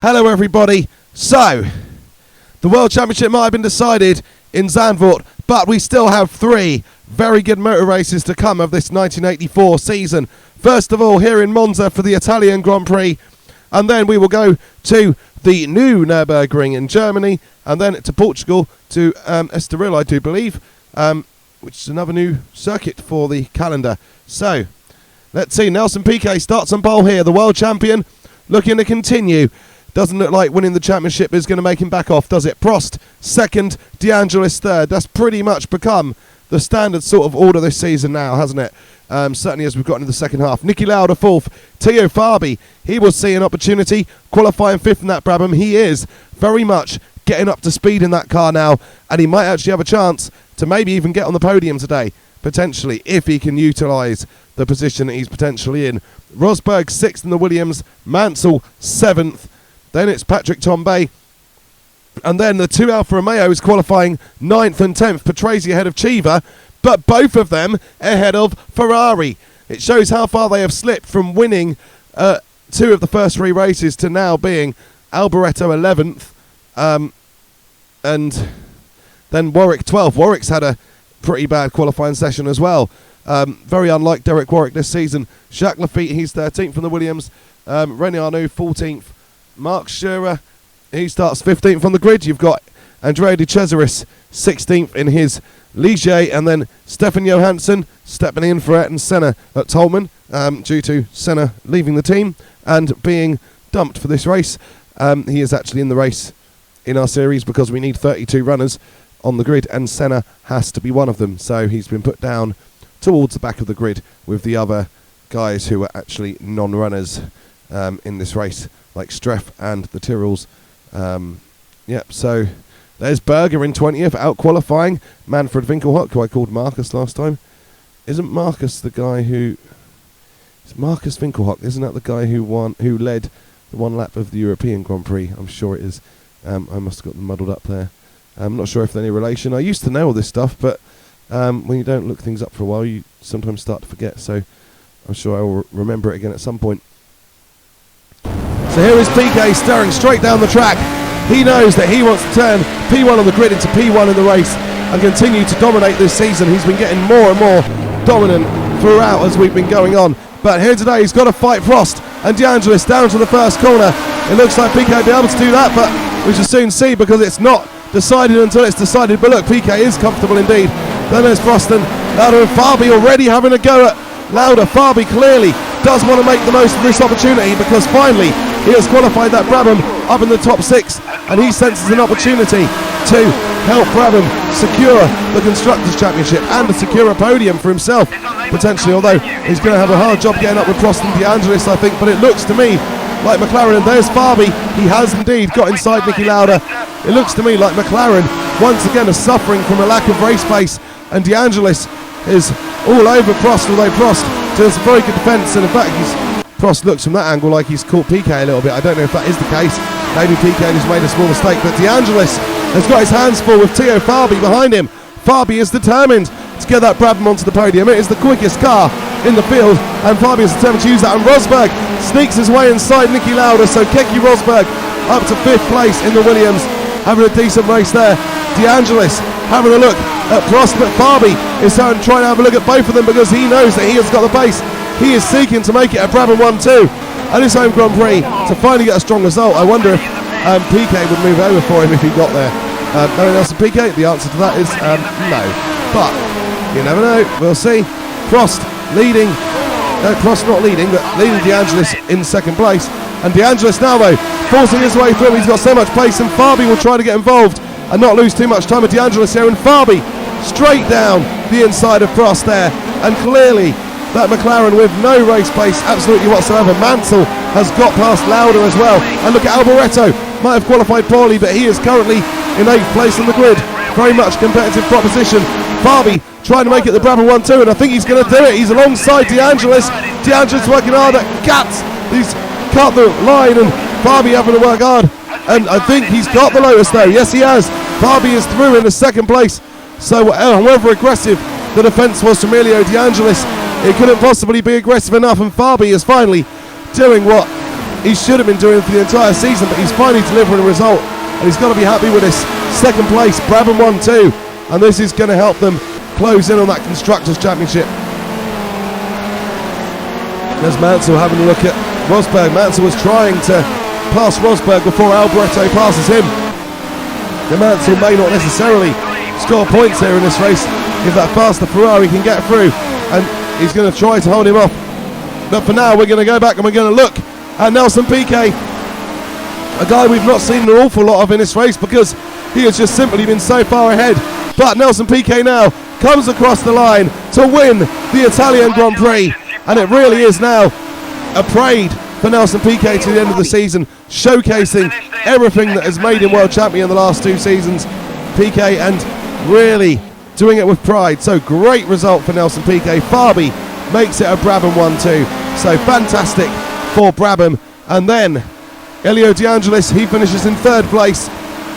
Hello everybody. So, the World Championship might have been decided in Zandvoort, but we still have 3 very good motor races to come of this 1984 season. First of all, here in Monza for the Italian Grand Prix, and then we will go to the new Nürburgring in Germany, and then to Portugal, to Estoril, I do believe, which is another new circuit for the calendar. So, let's see, Nelson Piquet starts on pole here, the world champion, looking to continue. Doesn't look like winning the championship is going to make him back off, does it? Prost, second, DeAngelis third. That's pretty much become the standard sort of order this season now, hasn't it? Certainly as we've got into the second half. Nikilauda fourth, teofabi, he will see an opportunity, qualifying fifth in that Brabham. He is very much getting up to speed in that car now, and he might actually have a chance to maybe even get on the podium today, potentially, if he can utilise the position that he's potentially in. Rosberg sixth in the Williams, Mansell seventh. Then it's Patrick Tambay. And then the 2 Alfa Romeos qualifying 9th and 10th. Patrese ahead of Chiva, but both of them ahead of Ferrari. It shows how far they have slipped from winning 2 of the first 3 races to now being Alboreto 11th and then Warwick 12th. Warwick's had a pretty bad qualifying session as well. Very unlike Derek Warwick this season. Jacques Lafitte, he's 13th from the Williams. René Arnoux 14th. Mark Scherer, he starts 15th on the grid. You've got Andrea De Cesaris 16th in his Ligier, and then Stefan Johansson stepping in for Ayrton Senna at Tolman due to Senna leaving the team and being dumped for this race. He is actually in the race in our series because we need 32 runners on the grid, and Senna has to be one of them. So he's been put down towards the back of the grid with the other guys who are actually non-runners in this race, like Streff and the Tyrrells. So there's Berger in 20th, out qualifying Manfred Winkelhock, who I called Marcus last time. Isn't Marcus the guy who... It's Marcus Winkelhock, isn't that the guy who led the one lap of the European Grand Prix? I'm sure it is. I must have got them muddled up there. I'm not sure if there's any relation. I used to know all this stuff, but when you don't look things up for a while, you sometimes start to forget. So I'm sure I will remember it again at some point. So here is Piquet staring straight down the track. He knows that he wants to turn P1 on the grid into P1 in the race and continue to dominate this season. He's been getting more and more dominant throughout as we've been going on. But here today he's got to fight Prost and DeAngelis down to the first corner. It looks like Piquet will be able to do that, but we shall soon see because it's not decided until it's decided. But look, Piquet is comfortable indeed. Then there's Prost and Lauda and Fabi already having a go at Lauda. Fabi clearly does want to make the most of this opportunity because finally he has qualified that Brabham up in the top 6, and he senses an opportunity to help Brabham secure the Constructors' Championship and to secure a podium for himself, potentially, although he's going to have a hard job getting up with Prost and DeAngelis, I think. But it looks to me like McLaren, and there's Fabi, he has indeed got inside Nikilauda. It looks to me like McLaren once again is suffering from a lack of race pace, and DeAngelis is all over Prost, although Prost does a very good defence, and in fact Prost looks from that angle like he's caught Piquet a little bit. I don't know if that is the case. Maybe Piquet has made a small mistake, but DeAngelis has got his hands full with teofabi behind him. Fabi is determined to get that Brabham onto the podium. It is the quickest car in the field, and Fabi is determined to use that. And Rosberg sneaks his way inside Nikilauda, so Keke Rosberg up to 5th place in the Williams, having a decent race there. DeAngelis having a look at Prost, but Fabi is trying to have a look at both of them because he knows that he has got the pace. He is seeking to make it a Brabham 1-2 at his home Grand Prix to finally get a strong result. I wonder if Piquet would move over for him if he got there. No one else than Piquet? The answer to that is no. But you never know. We'll see. Prost leading. Prost not leading, but leading DeAngelis in second place. And DeAngelis now, though, forcing his way through. He's got so much pace, and Fabi will try to get involved and not lose too much time with DeAngelis here. And Fabi straight down the inside of Prost there. And clearly that McLaren with no race pace absolutely whatsoever. Mansell has got past Lauda as well. And look at Alboreto, might have qualified poorly, but he is currently in 8th place on the grid. Very much competitive proposition. Fabi trying to make it the Brabham 1-2, and I think he's going to do it. He's alongside DeAngelis. DeAngelis working hard at Katz. He's cut the line, and Fabi having to work hard. And I think he's got the Lotus though. Yes, he has. Fabi is through in the second place. So however aggressive the defence was from Elio Deangelis, it couldn't possibly be aggressive enough, and Fabi is finally doing what he should have been doing for the entire season, but he's finally delivering a result, and he's got to be happy with this. Second place, Brabham 1-2, and this is going to help them close in on that Constructors' Championship. There's Mansell having a look at Rosberg. Mansell was trying to pass Rosberg before Alboreto passes him. The Mansell may not necessarily score points here in this race if that faster Ferrari can get through, and he's going to try to hold him off. But for now, we're going to go back and we're going to look at Nelson Piquet, a guy we've not seen an awful lot of in this race because he has just simply been so far ahead. But Nelson Piquet now comes across the line to win the Italian Grand Prix, and it really is now a parade for Nelson Piquet to the end of the season, showcasing everything that has made him world champion the last 2 seasons. Piquet, and really doing it with pride. So great result for Nelson Piquet. Fabi makes it a Brabham 1-2. So fantastic for Brabham. And then eliodeangelis, he finishes in 3rd place.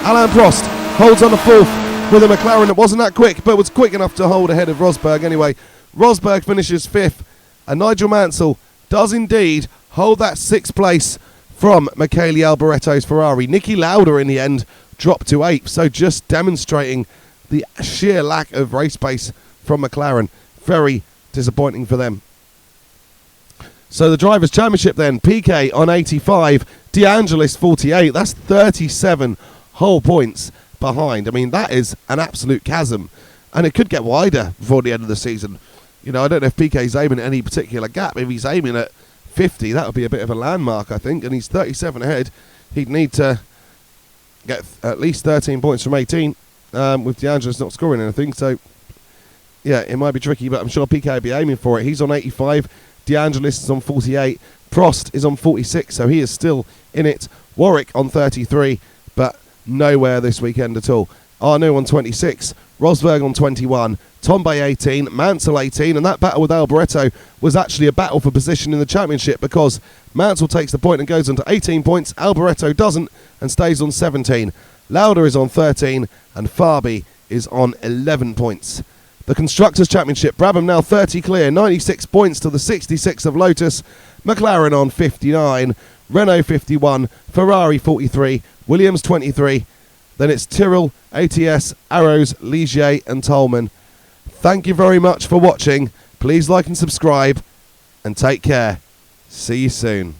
Alainprost holds on to 4th with a McLaren that wasn't that quick, but was quick enough to hold ahead of Rosberg anyway. Rosberg finishes 5th, and Nigel Mansell does indeed hold that 6th place from michelealboreto's Ferrari. Nikilauda in the end dropped to 8th, so just demonstrating the sheer lack of race pace from McLaren. Very disappointing for them. So the Drivers' Championship then, Piquet on 85, DeAngelis 48. That's 37 whole points behind. I mean, that is an absolute chasm, and it could get wider before the end of the season. You know, I don't know if Piquet's aiming at any particular gap. If he's aiming at 50, that would be a bit of a landmark, I think, and he's 37 ahead. He'd need to get at least 13 points from 18, with DeAngelis not scoring anything. So, yeah, it might be tricky, but I'm sure Piquet will be aiming for it. He's on 85. DeAngelis is on 48. Prost is on 46, so he is still in it. Warwick on 33, but nowhere this weekend at all. Arnoux on 26. Rosberg on 21. Tombe 18. Mansell 18. And that battle with Alboreto was actually a battle for position in the championship because Mansell takes the point and goes on to 18 points. Alboreto doesn't and stays on 17. Lauda is on 13. And Fabi is on 11 points. The Constructors' Championship, Brabham now 30 clear, 96 points to the 66 of Lotus, McLaren on 59, Renault 51, Ferrari 43, Williams 23, then it's Tyrrell, ATS, Arrows, Ligier and Tolman. Thank you very much for watching. Please like and subscribe, and take care. See you soon.